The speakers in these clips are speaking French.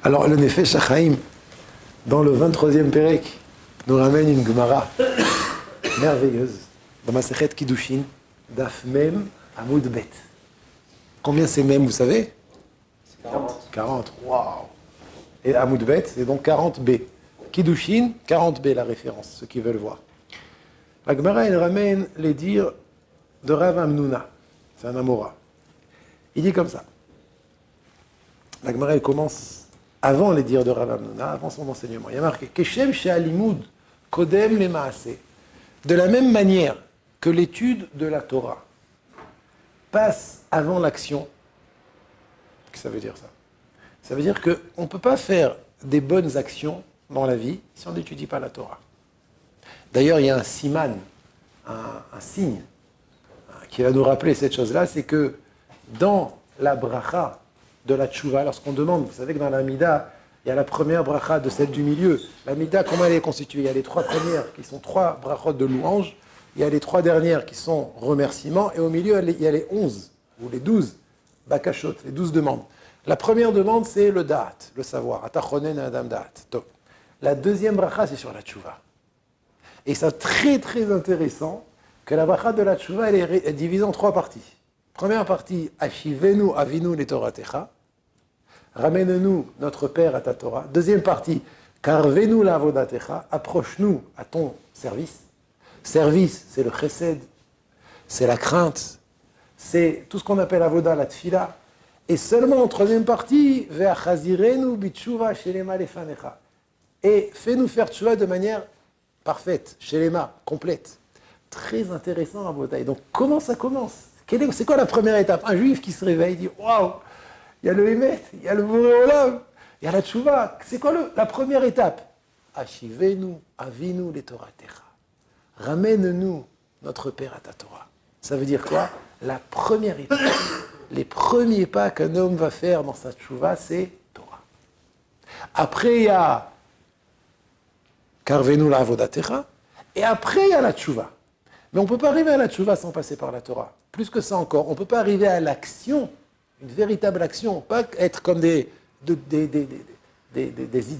Alors, le Nefesh HaChaim, dans le 23e Pérec, nous ramène une Gemara merveilleuse, dans Masechet Kiddushin, Daf Mem Amud Bet. Combien c'est Mem, vous savez? 40. 40, waouh! Et Amud Bet, c'est donc 40B. Kiddushin, 40B, la référence, ceux qui veulent voir. La Gemara, elle ramène les dires de Rav Hamnuna, c'est un Amora. Il dit comme ça. La Gemara, elle commence avant les dires de Rav Hamnuna, avant son enseignement. Il y a marqué Keshem she'alimud kodem le maaseh. De la même manière que l'étude de la Torah passe avant l'action. Qu'est-ce que ça veut dire ça? Ça veut dire qu'on ne peut pas faire des bonnes actions dans la vie si on n'étudie pas la Torah. D'ailleurs, il y a un siman, un signe, qui va nous rappeler cette chose-là, c'est que dans la bracha de la tchouva, lorsqu'on demande, vous savez que dans la mida, il y a la première bracha de celle du milieu. La mida, comment elle est constituée? Il y a les trois premières qui sont trois brachot de louange, il y a les trois dernières qui sont remerciements, et au milieu, il y a les 11, ou les 12 bakashot, les 12 demandes. La première demande, c'est le da'at, le savoir. Atachonen adam da'at. Top. La deuxième bracha, c'est sur la tchouva. Et c'est très très intéressant que la bracha de la tchouva, elle est divisée en trois parties. Première partie, Ashivenu avinu le Toratecha. Ramène-nous notre Père à ta Torah. Deuxième partie, Karvenu la avodatecha. Approche-nous à ton service. Service, c'est le chesed, c'est la crainte, c'est tout ce qu'on appelle avoda, la tfila. Et seulement en troisième partie, Ve'achazirenu bitshuva shelema lefanecha. Et fais-nous faire tchouva de manière parfaite, shelema, complète. Très intéressant, avoda. Et donc, comment ça commence? C'est quoi la première étape? Un juif qui se réveille, il dit waouh, il y a le Hémet, il y a le Boré Olam, il y a la Tchouva. C'est quoi la première étape? Ashivenu, avinu le Toratecha. Ramène-nous notre Père à ta Torah. Ça veut dire quoi? La première étape. Les premiers pas qu'un homme va faire dans sa Tchouva, c'est Torah. Après, il y a Karvenu la avodatecha. Et après, il y a la Tchouva. Mais on ne peut pas arriver à la tchouva sans passer par la Torah. Plus que ça encore, on ne peut pas arriver à l'action, une véritable action, pas être comme des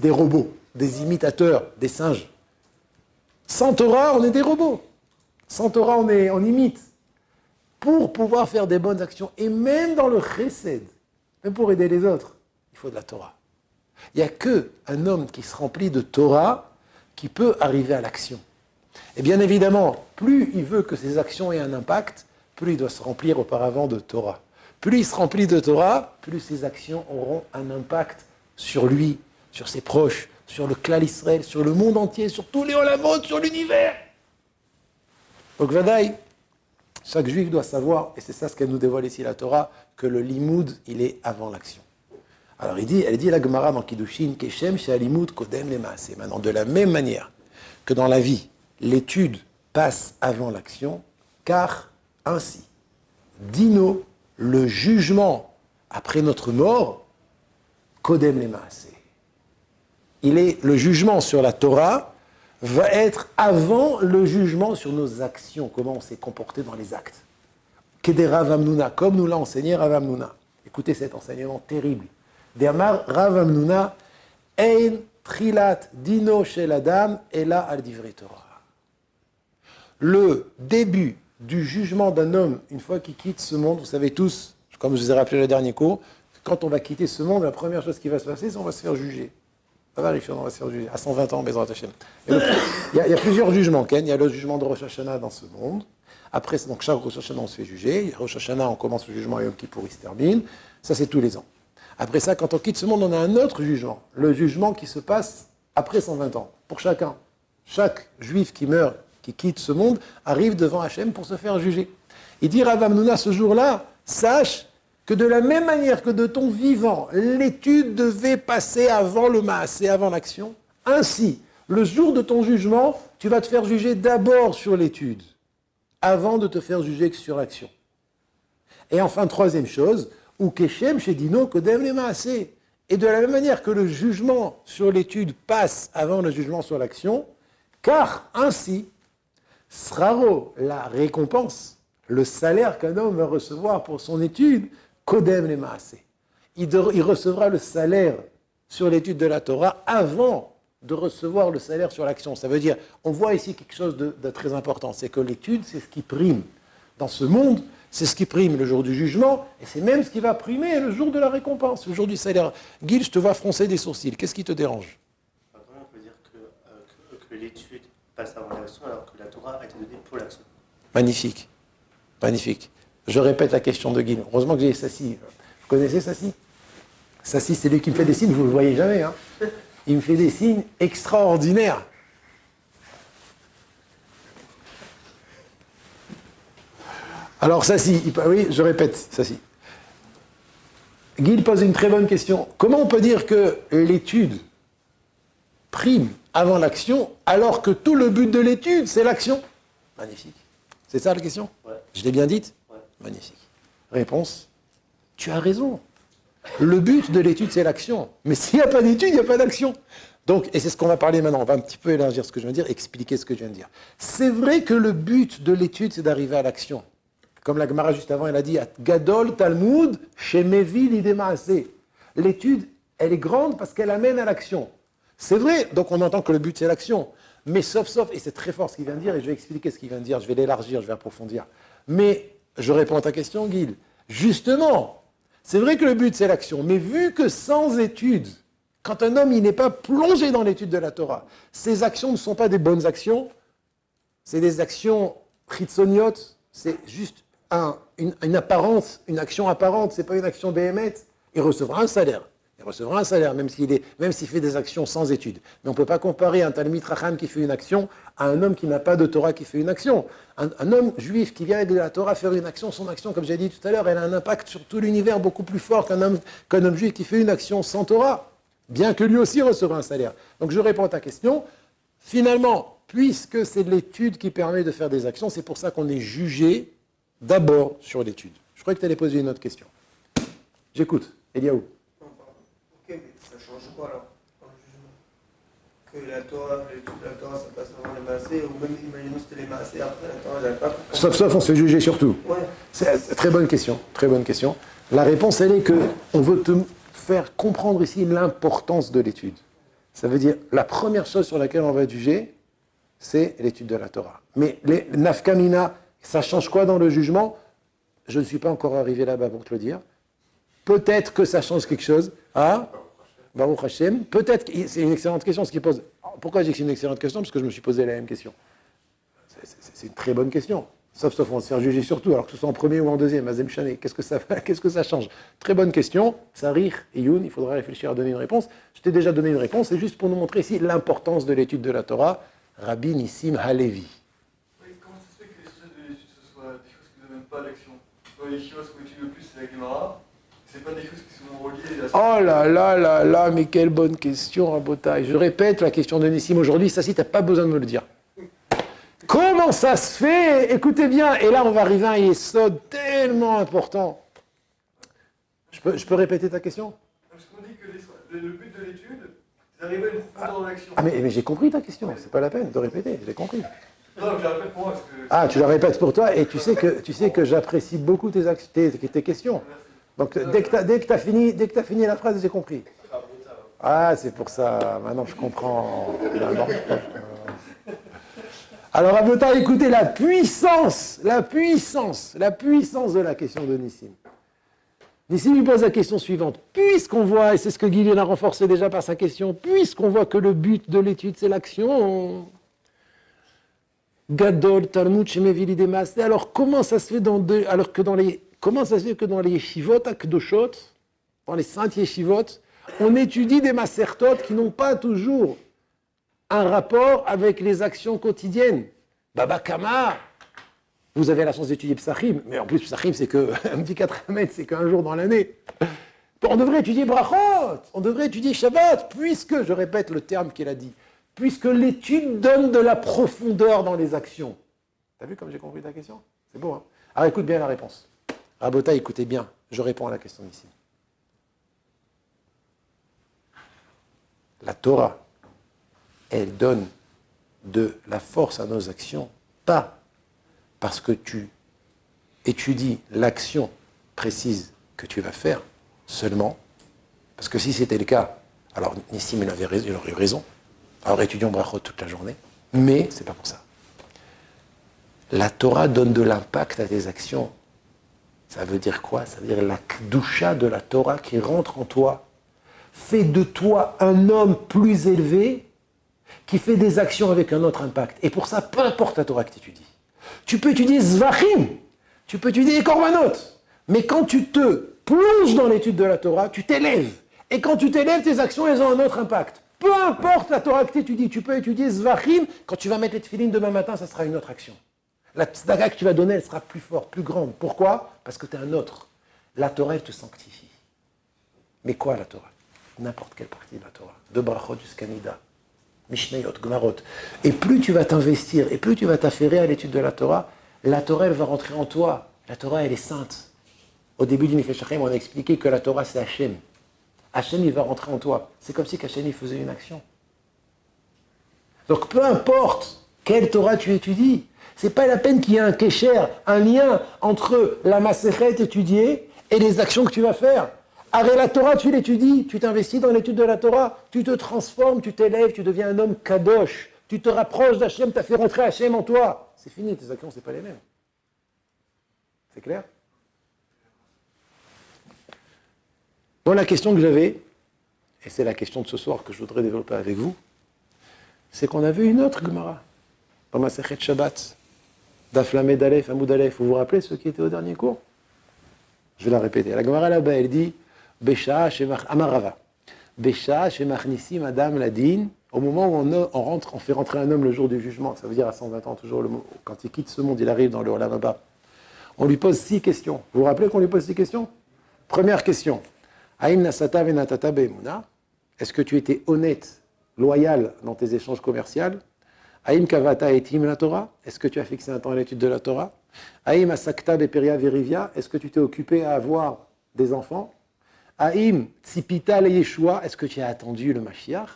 robots, des imitateurs, des singes. Sans Torah, on est des robots. Sans Torah, on imite. Pour pouvoir faire des bonnes actions, et même dans le chesed, même pour aider les autres, il faut de la Torah. Il n'y a qu'un homme qui se remplit de Torah qui peut arriver à l'action. Et bien évidemment, plus il veut que ses actions aient un impact, plus il doit se remplir auparavant de Torah. Plus il se remplit de Torah, plus ses actions auront un impact sur lui, sur ses proches, sur le Klal Israël, sur le monde entier, sur tous les olamot, sur l'univers. Donc Vadaï, chaque juif doit savoir, et c'est ça ce qu'elle nous dévoile ici la Torah, que le limoud, il est avant l'action. Alors elle dit la Gemara dans Kiddushin, Keshem she'alimud kodem le maaseh. Maintenant, de la même manière que dans la vie, l'étude passe avant l'action, car ainsi, dino, le jugement après notre mort, kodem le maaseh. Le jugement sur la Torah va être avant le jugement sur nos actions, comment on s'est comporté dans les actes. Kede Rav Hamnuna, comme nous l'a enseigné Rav Hamnuna. Écoutez cet enseignement terrible. De'amar Rav Hamnuna, ein trilat dino shel adam ela al divrei Torah. Le début du jugement d'un homme, une fois qu'il quitte ce monde, vous savez tous, comme je vous ai rappelé le dernier cours, quand on va quitter ce monde, la première chose qui va se passer, c'est qu'on va se faire juger. Ça va arriver, on va se faire juger. À 120 ans, Bezrat Hashem. Il y a plusieurs jugements, Ken. Il y a le jugement de Rosh Hashanah dans ce monde. Après, donc chaque Rosh Hashanah, on se fait juger. Rosh Hashanah, on commence le jugement et Yom Kippour, il se termine. Ça, c'est tous les ans. Après ça, quand on quitte ce monde, on a un autre jugement. Le jugement qui se passe après 120 ans, pour chacun. Chaque juif qui meurt, qui quitte ce monde, arrive devant Hachem pour se faire juger. Il dit Rav Hamnuna, ce jour-là, sache que de la même manière que de ton vivant, l'étude devait passer avant le maaseh, avant l'action, ainsi, le jour de ton jugement, tu vas te faire juger d'abord sur l'étude, avant de te faire juger que sur l'action. Et enfin, troisième chose, ou keshem shedino kodem le maaseh. Et de la même manière que le jugement sur l'étude passe avant le jugement sur l'action, car ainsi, sraro, la récompense, le salaire qu'un homme va recevoir pour son étude, kodem le maaseh. Il recevra le salaire sur l'étude de la Torah avant de recevoir le salaire sur l'action. Ça veut dire, on voit ici quelque chose de très important, c'est que l'étude, c'est ce qui prime. Dans ce monde, c'est ce qui prime le jour du jugement, et c'est même ce qui va primer le jour de la récompense, le jour du salaire. Guil, je te vois froncer des sourcils, qu'est-ce qui te dérange? Comment on peut dire que l'étude passe avant l'action alors que la Torah a été donnée pour l'action? Magnifique, magnifique. Je répète la question de Guil. Heureusement que j'ai Sassi. Vous connaissez Sassi? Sassi, c'est lui qui me fait des signes, vous ne le voyez jamais. Hein. Il me fait des signes extraordinaires. Alors Sassi, oui, je répète, Sassi. Guil pose une très bonne question. Comment on peut dire que l'étude prime avant l'action alors que tout le but de l'étude, c'est l'action? Magnifique. C'est ça la question? Ouais. Je l'ai bien dite? Ouais. Magnifique. Réponse, tu as raison. Le but de l'étude, c'est l'action. Mais s'il n'y a pas d'étude, il n'y a pas d'action. Donc, et c'est ce qu'on va parler maintenant, on va un petit peu élargir ce que je viens de dire, expliquer ce que je viens de dire. C'est vrai que le but de l'étude, c'est d'arriver à l'action. Comme la Gemara juste avant, elle a dit « Gadol Talmud, shemevi lidemaase ». L'étude, elle est grande parce qu'elle amène à l'action. C'est vrai, donc on entend que le but, c'est l'action. Mais sauf, et c'est très fort ce qu'il vient de dire, et je vais expliquer ce qu'il vient de dire, je vais l'élargir, je vais approfondir. Mais je réponds à ta question, Guil. Justement, c'est vrai que le but, c'est l'action, mais vu que sans étude, quand un homme il n'est pas plongé dans l'étude de la Torah, ses actions ne sont pas des bonnes actions, c'est des actions chitzoniotes, c'est juste une apparence, une action apparente, c'est pas une action béhémeth, il recevra un salaire. Il recevra un salaire, même s'il fait des actions sans étude. Mais on ne peut pas comparer un Talmid Racham qui fait une action à un homme qui n'a pas de Torah qui fait une action. Un homme juif qui vient de la Torah faire une action, son action, comme j'ai dit tout à l'heure, elle a un impact sur tout l'univers beaucoup plus fort qu'un homme juif qui fait une action sans Torah, bien que lui aussi recevra un salaire. Donc je réponds à ta question. Finalement, puisque c'est l'étude qui permet de faire des actions, c'est pour ça qu'on est jugé d'abord sur l'étude. Je croyais que tu allais poser une autre question. J'écoute. Eliaou. Ok, mais ça change quoi alors dans le jugement? Que la Torah, ça passe avant les maasés, ou même imaginons c'était les maasés après la Torah, j'avais pas compris. Sauf, on se fait juger sur tout. Ouais. C'est très bonne question, très bonne question. La réponse, elle est que on veut te faire comprendre ici l'importance de l'étude. Ça veut dire, la première chose sur laquelle on va être jugé, c'est l'étude de la Torah. Mais les nafkamina, ça change quoi dans le jugement? Je ne suis pas encore arrivé là-bas pour te le dire. Peut-être que ça change quelque chose. Ah, Baruch Hashem. Peut-être que c'est une excellente question ce qu'il pose. Pourquoi je dis que c'est une excellente question? Parce que je me suis posé la même question. C'est une très bonne question. Sauf on va se faire juger sur tout, alors que ce soit en premier ou en deuxième. Azem Chané, qu'est-ce que ça change? Très bonne question. Sarir et Youn, il faudra réfléchir à donner une réponse. Je t'ai déjà donné une réponse. C'est juste pour nous montrer ici l'importance de l'étude de la Torah. Rabbi Nissim Halevi. Oui, comment ça se fait que les sujets de l'étude, ce soit des choses qui ne donnent pas l'action? Dans les chivas, ce qu'on étudie le plus, c'est la Gemara. C'est pas des choses qui sont reliées à... Oh là là là là, mais quelle bonne question, Rabotai. Je répète la question de Nissim aujourd'hui, ça si tu n'as pas besoin de me le dire. Comment ça se fait? Écoutez bien, et là on va arriver à un yesod tellement important. Je peux répéter ta question? Parce qu'on dit que le but de l'étude, c'est d'arriver à une profondeur dans l'action. Ah mais j'ai compris ta question, c'est pas la peine de répéter, j'ai compris. Non, je la répète pour moi parce que... Ah, tu la répètes pour toi, et tu sais que j'apprécie beaucoup tes questions. Donc dès que tu as fini la phrase, j'ai compris. Ah, c'est pour ça, maintenant je comprends. Alors, Abota, écoutez la puissance de la question de Nissim. Nissim lui pose la question suivante. Puisqu'on voit, et c'est ce que Guilhem a renforcé déjà par sa question, puisqu'on voit que le but de l'étude, c'est l'action, Gadol, Talmud, Shemevili Demasé, alors comment ça se fait que dans les yeshivot, akdoshot, dans les saintes yeshivot, on étudie des masertot qui n'ont pas toujours un rapport avec les actions quotidiennes. Baba Kama, vous avez la chance d'étudier Psachim, mais en plus Psachim c'est que un petit 4 mètres, c'est qu'un jour dans l'année. On devrait étudier Brachot, on devrait étudier Shabbat, puisque, je répète le terme qu'il a dit, puisque l'étude donne de la profondeur dans les actions. T'as vu comme j'ai compris ta question? C'est beau, hein? Alors écoute bien la réponse. Rabota, écoutez bien, je réponds à la question ici. La Torah, elle donne de la force à nos actions, pas parce que tu étudies l'action précise que tu vas faire seulement, parce que si c'était le cas, Alors, Nissim, il aurait eu raison. Alors, étudions Brachot toute la journée. Mais, c'est pas pour ça. La Torah donne de l'impact à tes actions. Ça veut dire quoi? Ça veut dire la kdusha de la Torah qui rentre en toi. Fait de toi un homme plus élevé qui fait des actions avec un autre impact. Et pour ça, peu importe la Torah que tu étudies. Tu peux étudier Zvachim, tu peux étudier les Korbanot. Mais quand tu te plonges dans l'étude de la Torah, tu t'élèves. Et quand tu t'élèves, tes actions, elles ont un autre impact. Peu importe la Torah que tu étudies, tu peux étudier Zvachim. Quand tu vas mettre les tefilines demain matin, ça sera une autre action. La tzedaka que tu vas donner, elle sera plus forte, plus grande. Pourquoi? Parce que tu es un autre. La Torah, elle te sanctifie. Mais quoi la Torah? N'importe quelle partie de la Torah. De Brachot jusqu'à Nida. Mishnayot, Gmarot. Et plus tu vas t'investir, et plus tu vas t'affairer à l'étude de la Torah, elle va rentrer en toi. La Torah, elle est sainte. Au début du Nefesh HaChaim, on a expliqué que la Torah, c'est Hachem. Hachem, il va rentrer en toi. C'est comme si Hachem, il faisait une action. Donc, peu importe quelle Torah tu étudies, c'est pas la peine qu'il y ait un kécher, un lien entre la Masechet étudiée et les actions que tu vas faire. Arrête la Torah, tu l'étudies, tu t'investis dans l'étude de la Torah, tu te transformes, tu t'élèves, tu deviens un homme kadosh, tu te rapproches d'Hachem, tu as fait rentrer Hachem en toi. C'est fini, tes actions, c'est pas les mêmes. C'est clair? Bon, la question que j'avais, et c'est la question de ce soir que je voudrais développer avec vous, c'est qu'on a vu une autre Gemara, dans ma Masechet Shabbat, Daf Lamed Aleph, Amoud Aleph. Vous vous rappelez ceux qui étaient au dernier cours? Je vais la répéter. La Gemara là-bas, elle dit Amarava. Besha Shemachnissim Adam Ladin. Au moment où on fait rentrer un homme le jour du jugement, ça veut dire à 120 ans, toujours quand il quitte ce monde, il arrive dans le Olam Haba. On lui pose 6 questions. Vous vous rappelez qu'on lui pose 6 questions? Première question. Aïm Nasata Venatata Be'emuna. Est-ce que tu étais honnête, loyal dans tes échanges commerciaux? Aïm Kavata Etim la Torah. Est-ce que tu as fixé un temps à l'étude de la Torah? Aïm Asakta Beperia Verivia. Est-ce que tu t'es occupé à avoir des enfants? Aïm Tzipita le Yeshua. Est-ce que tu as attendu le Mashiach?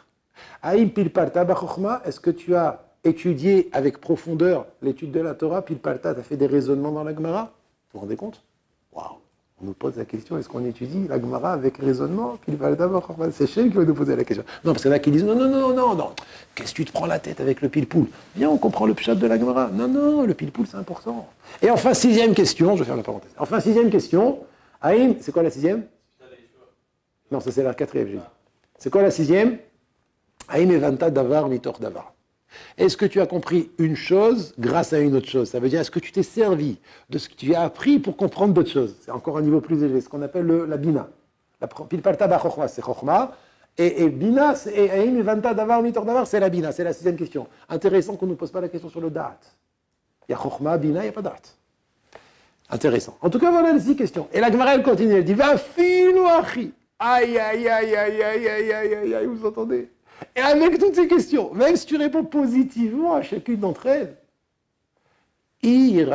Aïm Pilparta Bachokma. Est-ce que tu as étudié avec profondeur l'étude de la Torah? Pilparta, tu as fait des raisonnements dans la Gemara? Vous vous rendez compte? Waouh! On nous pose la question, est-ce qu'on étudie la Gemara avec raisonnement? Pilparta Bachokma. C'est Shem qui va nous poser la question. Non, parce qu'il y en a qui disent non. Qu'est-ce que tu te prends la tête avec le pilpoul? Viens, on comprend le pshat de la Gemara. Non, le pilpoul, c'est important. Et enfin, 6e question, je vais faire la parenthèse. Enfin, 6e question. Aïm, c'est quoi la 6e? Non, ça c'est la 4e, j'ai dit. C'est quoi la 6e? Aïm evanta davar mitor davar. Est-ce que tu as compris une chose grâce à une autre chose? Ça veut dire, est-ce que tu t'es servi de ce que tu as appris pour comprendre d'autres choses? C'est encore un niveau plus élevé, ce qu'on appelle la bina. La pilparta bachokma, c'est chokma. Et bina, et aïm evanta davar mitor davar, c'est la bina, c'est la 6e question. Intéressant qu'on ne nous pose pas la question sur le da'at. Il y a chokma, bina, il n'y a pas da'at. Intéressant. En tout cas, voilà les 6 questions. Et la Gemara, elle continue, elle dit, va filu achi. Aïe, vous entendez? Et avec toutes ces questions, même si tu réponds positivement à chacune d'entre elles, si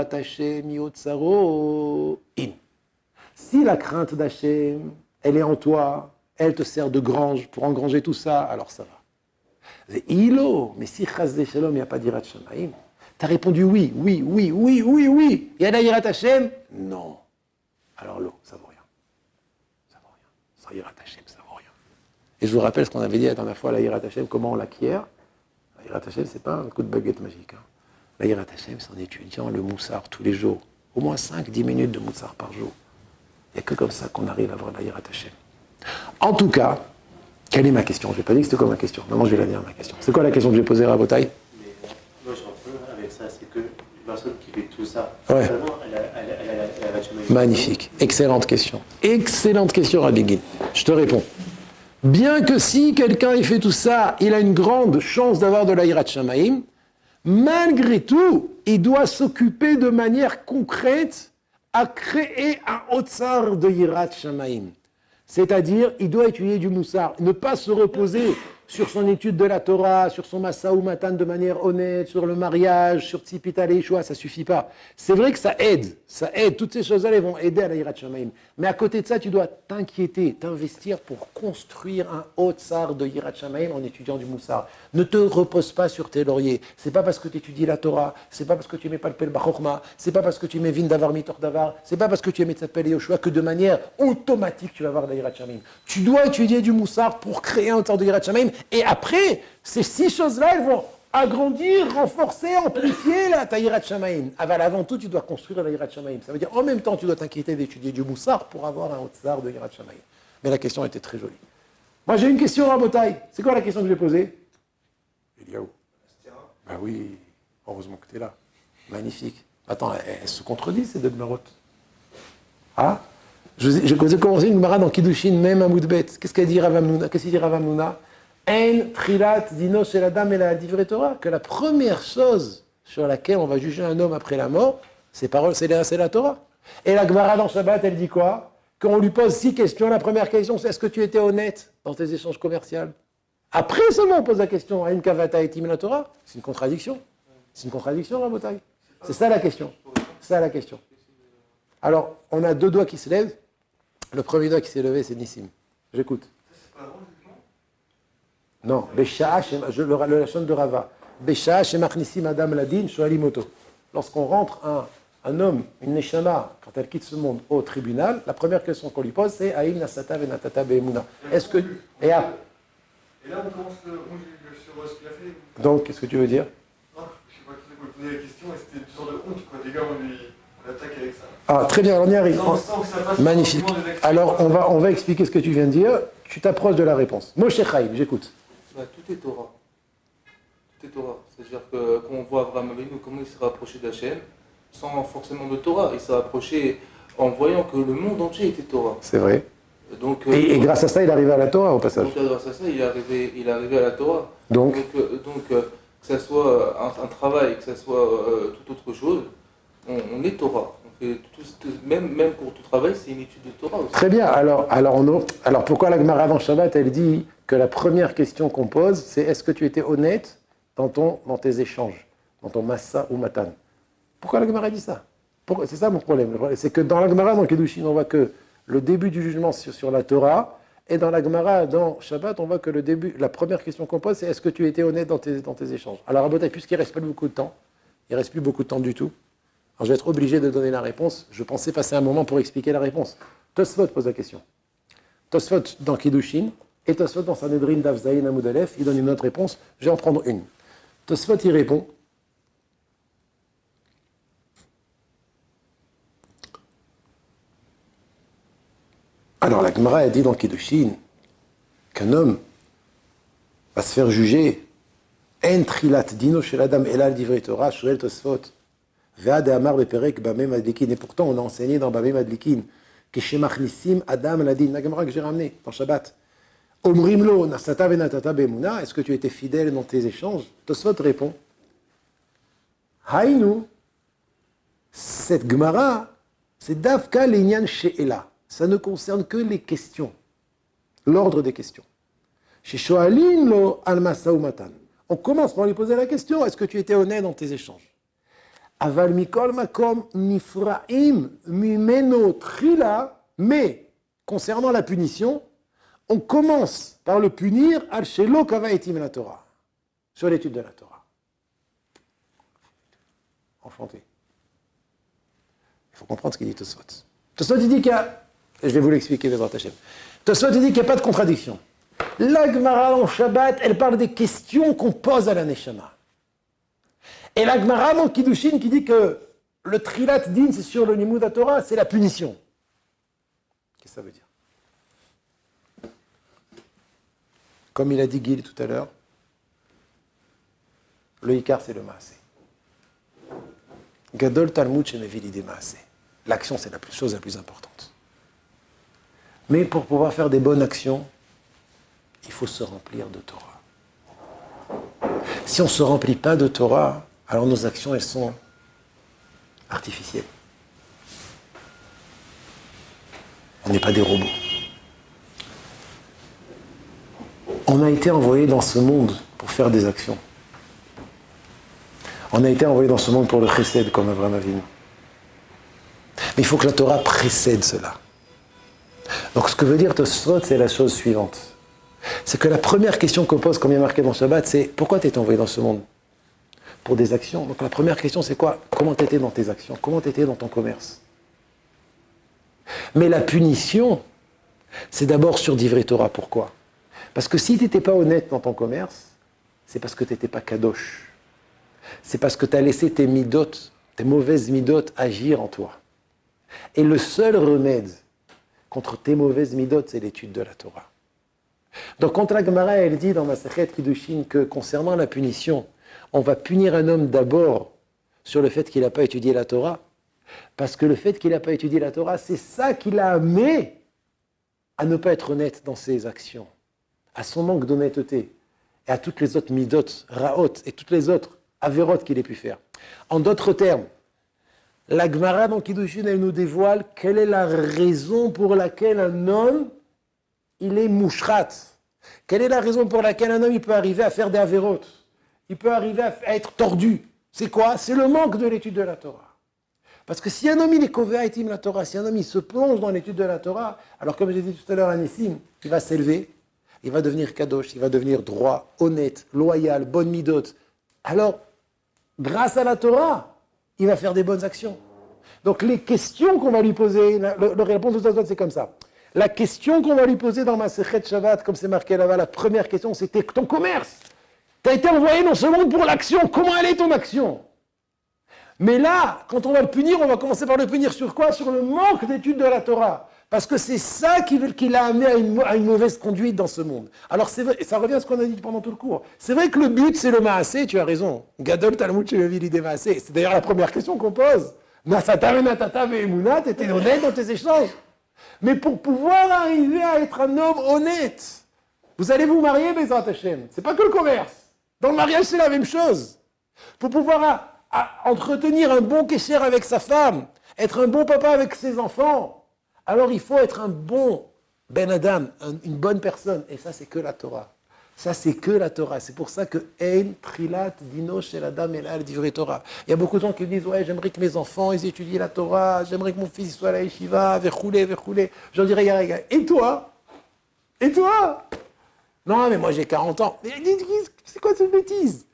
la crainte d'Hachem, elle est en toi, elle te sert de grange pour engranger tout ça, alors ça va. Mais si chas de shalom, il n'y a pas d'Irat Shamaim, tu as répondu oui. Il y a d'Irat Hachem? Non. Alors l'eau, ça vaut rien. Sans Yirat Hachem, ça vaut rien. Et je vous rappelle ce qu'on avait dit la dernière fois, la Yirat Hachem, comment on l'acquiert. La Yirat Hachem, c'est pas un coup de baguette magique. La Yirat Hachem, c'est en étudiant le moussar tous les jours. Au moins 5-10 minutes de moussar par jour. Il n'y a que comme ça qu'on arrive à avoir la Yirat Hachem. En tout cas, quelle est ma question? Je n'ai pas dit que c'était quoi ma question. Maintenant, je vais la dire, ma question. C'est quoi la question que j'ai posée à Rabotai? Moi, j'ai un problème avec ça, c'est que une personne qui fait tout ça, ouais. Finalement, elle a magnifique. Excellente question. Excellente question, Rabbi Guin. Je te réponds. Bien que si quelqu'un ait fait tout ça, il a une grande chance d'avoir de la Yirat Shamaim, malgré tout, il doit s'occuper de manière concrète à créer un Otsar de Yirat Shamaim. C'est-à-dire, il doit étudier du Moussar, ne pas se reposer sur son étude de la Torah, sur son Massa ou Matan de manière honnête, sur le mariage, sur Tzipita Leishua, ça suffit pas. C'est vrai que ça aide, toutes ces choses-là, elles vont aider à la Yirat Shamayim. Mais à côté de ça, tu dois t'inquiéter, t'investir pour construire un haut tsar de Yirat Shamayim en étudiant du Moussar. Ne te repose pas sur tes lauriers. C'est pas parce que tu étudies la Torah, c'est pas parce que tu mets pas le Pel Bachokma, c'est pas parce que tu mets Vin Davar Mitor Davar, c'est pas parce que tu mets Tzapel Yoshua que de manière automatique tu vas avoir la Yirat Shamayim. Tu dois étudier du Moussar pour créer un tsar de Yirat Shamayim. Et après, ces 6 choses-là, elles vont agrandir, renforcer, amplifier la Yirat Shamayim. Avant tout, tu dois construire la Yirat Shamayim. Ça veut dire, en même temps, tu dois t'inquiéter d'étudier du Moussar pour avoir un tsar de Yirat Shamayim. Mais la question était très jolie. Moi, j'ai une question, Rabotai. C'est quoi la question que j'ai posée? Eliaou. Ben oui, heureusement que tu es là. Magnifique. Attends, elles se contredisent, ces deux Gmarotes. Ah, j'ai commencé une Gemara dans Kiddushin, même à Moudbet. Qu'est-ce qu'il dit Rav Hamnouna? En trilat dino shel adam et la divrei Torah, que la première chose sur laquelle on va juger un homme après la mort, c'est la Torah. Et la Gemara dans Shabbat, elle dit quoi? Quand on lui pose 6 questions, la première question, c'est est-ce que tu étais honnête dans tes échanges commerciaux? Après seulement on pose la question, Aïn kavata etim la Torah? C'est une contradiction. C'est une contradiction, Rabotai. C'est ça la question. C'est ça la question. Alors, on a 2 doigts qui se lèvent. Le premier doigt qui s'est levé, c'est Nissim. J'écoute. Non, Besha'a, le lachon de Rava. Besha'a, Shemach Nissim Adam Ladin, Shoalimoto. Lorsqu'on rentre un homme, une Neshama, quand elle quitte ce monde au tribunal, la première question qu'on lui pose, c'est Aïm Nasata Venatata Be'emuna. Est-ce que. Et là, on commence sur ce qu'il a fait. Donc, qu'est-ce que tu veux dire? Non, je sais pas qui vous poser la question, et c'était une sorte de honte, quoi. Les gars, on attaque avec ça. Ah, très bien, on y arrive. Magnifique. Alors, on va expliquer ce que tu viens de dire. Tu t'approches de la réponse. Moshe Chaim, j'écoute. Tout est Torah. Tout est Torah. C'est-à-dire que quand on voit Abraham Avinu, comment il s'est rapproché d'Hachem, sans forcément de Torah, il s'est rapproché en voyant que le monde entier était Torah. C'est vrai. Donc, et grâce à ça, il est arrivé à la Torah, au passage. Donc, grâce à ça, il est arrivé à la Torah. Donc que ce soit un travail, que ce soit toute autre chose, on est Torah. On fait même pour tout travail, c'est une étude de Torah aussi. Très bien. Alors pourquoi la Gemara dans Shabbat, elle dit que la première question qu'on pose, c'est est-ce que tu étais honnête dans tes échanges, dans ton massa ou matan? Pourquoi la Gemara dit ça? C'est ça mon problème. C'est que dans la Gemara, dans Kedushin, on voit que le début du jugement sur la Torah, et dans la Gemara, dans Shabbat, on voit que la première question qu'on pose, c'est est-ce que tu étais honnête dans tes échanges? Alors, Rabotai, puisqu'il ne reste pas beaucoup de temps, il ne reste plus beaucoup de temps du tout, alors je vais être obligé de donner la réponse. Je pensais passer un moment pour expliquer la réponse. Tosfot pose la question. Tosfot dans Kiddushin, et Tosfot dans Sanhedrin Daf Zayin Amud Aleph, il donne une autre réponse. Je vais en prendre une. Tosfot, il répond. Alors la Gemara a dit dans Kiddushin qu'un homme va se faire juger en trilat dino shel adam elal divrei Torah shoel Tosfot ve'ad amar beperek bamem adlikin. Et pourtant on a enseigné dans bamem adlikin que shemach nissim adam ladin. La Gemara que j'ai ramenée dans Shabbat. Omrim lo nasata venatata be'emuna. Est-ce que tu étais fidèle dans tes échanges? Tosfot répond Haïnu, cette Gemara c'est davka l'inyan she'ela. Ça ne concerne que les questions, l'ordre des questions. Chez Shoalin lo al masa ou matan. On commence par lui poser la question, est-ce que tu étais honnête dans tes échanges? Aval mikol makom nifraim mimeno trila. Mais concernant la punition, on commence par le punir al shelo kava etim la Torah, sur l'étude de la Torah. Enchanté. Il faut comprendre ce qu'il dit Tosfot. Tosfot il dit qu'il y a, et je vais vous l'expliquer, Bezrat Hashem. Tosfot il dit qu'il n'y a pas de contradiction. La Gemara en Shabbat, elle parle des questions qu'on pose à la Neshama. Et la Gemara dans Kiddushin qui dit que le trilat din, c'est sur le Limud Torah, c'est la punition. Qu'est-ce que ça veut dire? Comme il a dit Gil tout à l'heure, le Ikar c'est le Maasé. Gadol Talmud Shemevi l'idée Maasé. L'action c'est la chose la plus importante. Mais pour pouvoir faire des bonnes actions, il faut se remplir de Torah. Si on ne se remplit pas de Torah, alors nos actions, elles sont artificielles. On n'est pas des robots. On a été envoyé dans ce monde pour faire des actions. On a été envoyé dans ce monde pour le chesed, comme Avraham Avinu. Mais il faut que la Torah précède cela. Donc ce que veut dire Tosfot, c'est la chose suivante. C'est que la première question qu'on pose, comme il y a marqué dans Shabbat, c'est pourquoi tu es envoyé dans ce monde? Pour des actions. Donc la première question, c'est quoi? Comment tu étais dans tes actions? Comment tu étais dans ton commerce? Mais la punition, c'est d'abord sur d'Ivrei Torah. Pourquoi? Parce que si tu n'étais pas honnête dans ton commerce, c'est parce que tu n'étais pas kadosh. C'est parce que tu as laissé tes midot, tes mauvaises midot agir en toi. Et le seul remède contre tes mauvaises midot, c'est l'étude de la Torah. Donc quand la Gemara, elle dit dans Masechet Kiddushin que concernant la punition, on va punir un homme d'abord sur le fait qu'il n'a pas étudié la Torah, parce que le fait qu'il n'a pas étudié la Torah, c'est ça qui l'a amené à ne pas être honnête dans ses actions, à son manque d'honnêteté, et à toutes les autres midot, raot, et toutes les autres avérotes qu'il ait pu faire. En d'autres termes, la Gemara dans Kiddushin, elle nous dévoile quelle est la raison pour laquelle un homme, il est mouchrat. Quelle est la raison pour laquelle un homme, il peut arriver à faire des avérotes? Il peut arriver à être tordu. C'est quoi? C'est le manque de l'étude de la Torah. Parce que si un homme, il est kové haïtim la Torah, si un homme, il se plonge dans l'étude de la Torah, alors comme j'ai dit tout à l'heure à Nissim, il va s'élever, il va devenir kadosh, il va devenir droit, honnête, loyal, bonne midot. Alors, grâce à la Torah, il va faire des bonnes actions. Donc les questions qu'on va lui poser, la réponse de Tosfot, c'est comme ça. La question qu'on va lui poser dans Masechet Shabbat, comme c'est marqué là-bas, la première question, c'était ton commerce. Tu as été envoyé dans ce monde pour l'action. Comment elle est ton action? Mais là, quand on va le punir, on va commencer par le punir sur quoi? Sur le manque d'étude de la Torah. Parce que c'est ça qui l'a amené à une mauvaise conduite dans ce monde. Alors c'est vrai, ça revient à ce qu'on a dit pendant tout le cours. C'est vrai que le but, c'est le maasé, tu as raison. Gadol Talmud Shelevi l'idée maasé. C'est d'ailleurs la première question qu'on pose. Nasata venatata ve'emuna, tu étais honnête dans tes échanges. Mais pour pouvoir arriver à être un homme honnête, vous allez vous marier, Bezrat Hashem. C'est pas que le commerce. Dans le mariage, c'est la même chose. Pour pouvoir entretenir un bon kécher avec sa femme, être un bon papa avec ses enfants, alors il faut être un bon Ben Adam, une bonne personne. Et ça, c'est que la Torah. Ça, c'est que la Torah. C'est pour ça que Ein Trilat Dino Shel Adam Elal Divrei Torah. Il y a beaucoup de gens qui disent, ouais, j'aimerais que mes enfants, ils étudient la Torah, j'aimerais que mon fils soit à la yeshiva, vechoulé. Je leur dirais, regarde, et toi? Et toi? Non, mais moi j'ai 40 ans. Mais c'est quoi cette bêtise?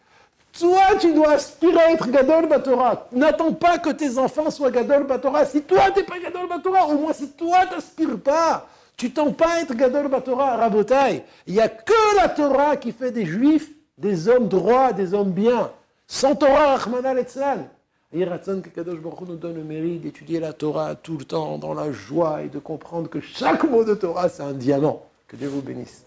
Toi, tu dois aspirer à être Gadol Batorah. N'attends pas que tes enfants soient Gadol Batorah. Si toi, tu n'es pas Gadol Batorah, au moins si toi, tu n'aspires pas, tu tends pas à être Gadol Batorah, Rabotai. Il n'y a que la Torah qui fait des Juifs des hommes droits, des hommes bien. Sans Torah, Rahmana Letzlan. Et Ratson que Kadosh Baruch Hu nous donne le mérite d'étudier la Torah tout le temps dans la joie et de comprendre que chaque mot de Torah, c'est un diamant. Que Dieu vous bénisse.